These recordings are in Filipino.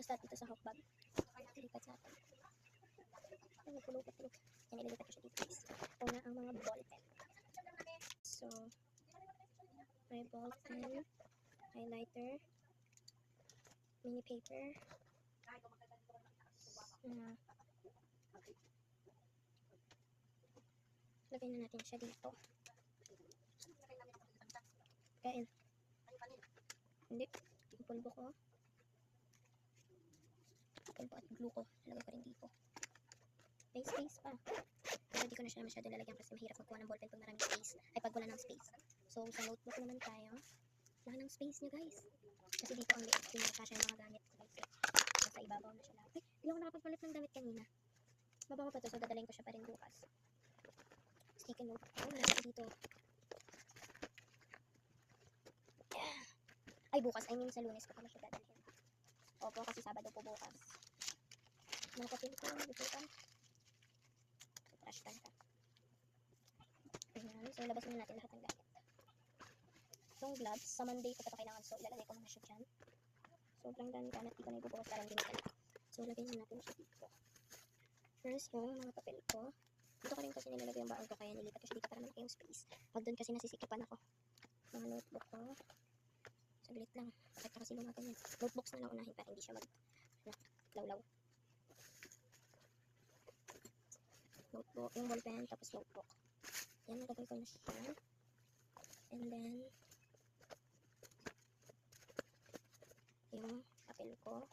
Basta dito sa hawk bag. Ilipat natin. Ay, nagpulupot-tulog. Yan, ililipat ko siya dito guys. Ito na ang mga ball pen. So, may ball pen, highlighter, mini paper, lagay na natin siya dito. Kain. Hindi. Yung pulbo ko. Pulbo at glue ko. Lagay ko rin dito. May space pa. Pero hindi ko na siya masyado lalagyan kasi mahirap magkuha ng ballpen pag maraming space. Ay, pag wala ng space. So, sa notebook naman tayo. Wala ng space niya guys. Kasi dito ang liit. Pinakasya yung mga gamit ko guys. Nasa ibabaw na siya lahat. Ay, hindi ako nakapagpalit ng damit kanina. Mabaho pa to, so dadalhin ko siya pa rin bukas. Sticky note. Oh, nasa dito. Ay, bukas. I mean, sa Lunes ko pa na siya dadalhin. Opo, kasi Sabado po bukas. Mga papel ko, bututan. Trash can ka. Ayan. So, labas muna natin lahat ng gamit. Itong gloves, sa Monday ko pa ito kailangan. So, ilalagay ko muna siya dyan. Sobrang dami ka na. Di ko na ibubukas para hindi matalak. So, lagay na natin siya dito. First, yung mga papel ko. Dito ko rin kasi nilalagay yung baon ko. Kaya nilipat ko siya dito para malaki yung space. Pag doon kasi nasisikipan ako. Mga notebook ko. Saglit lang. Bakit na kasi lumagan yan. Notebooks na lang unahin para hindi siya mag-lawlaw. Notebook, yung ballpen, tapos notebook. Yan, nagagay ko na siya. And then, yung papel ko.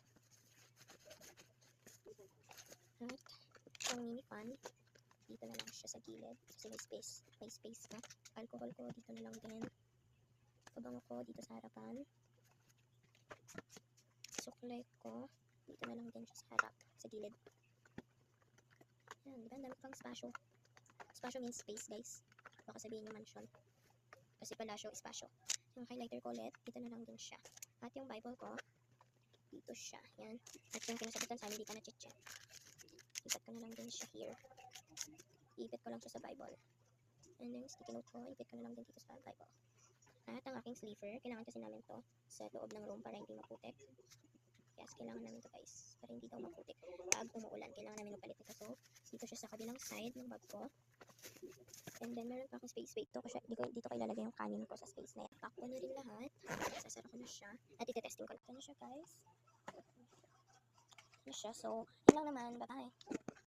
At, yung mini fan, dito na lang siya sa gilid. Kasi may space na. Alcohol ko, dito na lang din. Pabango ko, dito sa harapan. Suklay ko, dito na lang din siya sa harap, sa gilid. Yan, diba? Ang dami pang spasyo. Spasyo means space, guys. Baka sabihin yung mansion. Kasi palasyo, espasyo. Yung highlighter ko ulit, dito na lang din siya. At yung Bible ko, dito siya. Yan. At yung pinasagutan sa amin, hindi ka na-check. Ipat ko na lang din siya here. Iipit ko lang siya sa Bible. And then, sticky note ko, ipit ko na lang din dito sa Bible. At ang aking sleeper, kailangan kasi namin to sa loob ng room para hindi maputik. Yes, kailangan namin to guys, para hindi daw maputik. Pag umuulan, kailangan namin mapalit ito. So, dito siya sa kabilang side ng bag ko. And then, meron pa akong space. Wait, dito ko ilalagay yung kanin ko sa space na yan. Pack ko na rin lahat. Sasara ko na siya. At ite-testing ko na. Ito na siya guys. Ito na siya. So, yun lang naman. Bye-bye.